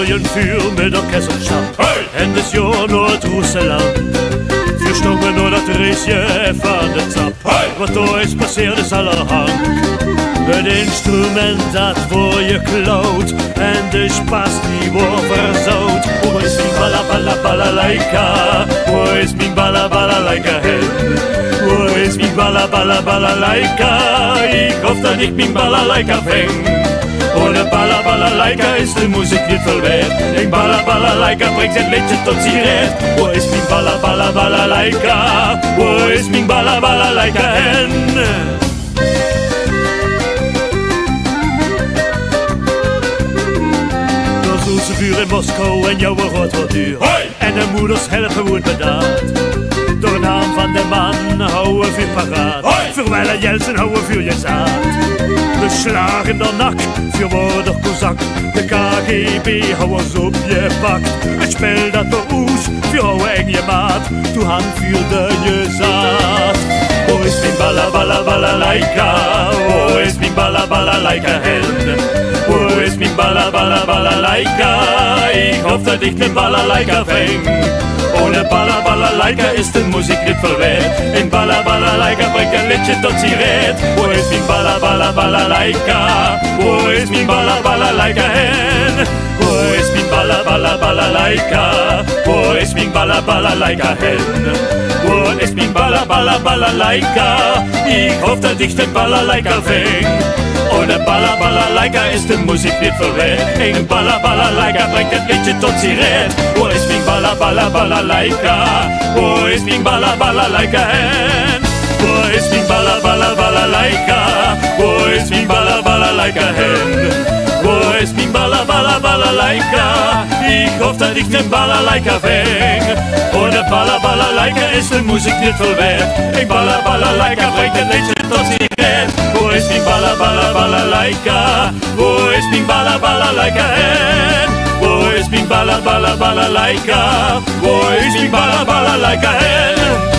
je vuur met orkest op zand. En dus joh naar het Roeseland. Vier stongen door dat raceje van de trap. Wat ooit passeert is allerhand. Het instrument dat voor je kloot en de spas die wordt verzout. Hoe is mijn balla balla balalaika? Hoe is mijn balla balalaika hen? Hoe is mijn balla balla balalaika? Ik hoop dat ik mijn balalaika vang. Ohne balla balalaika is de muziek niet veel waard. Ik balla balalaika brengt het liedje tot sigaret. Hoe is mijn balla balla balalaika? Hoe is mijn balla balalaika hen? Ze vuur in Moskou en jouw rood wordt duur. En de moeders helpen hoe het bedaard. Door de naam van de man houden vuur paraat. Verwijlen Jeltsin houden vuur je zaad. De slag in de nak, vuur wordt kozak. De KGB houden ze op je pakt. Het spel dat de oes, vuur houden en je maat. Toen hand vuurde je zaad. Hoe is mijn balla balla balalaika? Hoe is mijn balla balalaika hen? Hoe is mijn balla balla balalaika? Ik hoop dat ik de balalaika vang. Ohne balla balalaika is de muziek niet veel waard. In balla balalaika brengt een liedje tot sigaret. Hoe is mijn balla balla balalaika? Hoe is mijn balla balalaika hen? Hoe is mijn balla balla balalaika? Hoe is mijn balla balalaika hen? Hoe is mijn balla balla balalaika? Ik hoop dat ik de balalaika vang. Ohne balla balalaika is de muziek niet veel waard. Een balla balalaika brengt het liedje tot sigaret. Hoe is mijn balla balla balalaika? Hoe is mijn balla balalaika hen? Hoe is mijn balla balla balalaika? Hoe is mijn balla balalaika hen? Hoe is mijn balla balla balalaika? Ik hoop dat ik de balalaika vang. Ohne balla balalaika is de muziek niet veel waard. Een balla balalaika brengt het liedje tot sigaret. Hoe is mijn balla balla balalaika? Hoe is mijn balla balalaika hen? Hoe is mijn balla balla balalaika? Hoe is mijn balla balalaika hen?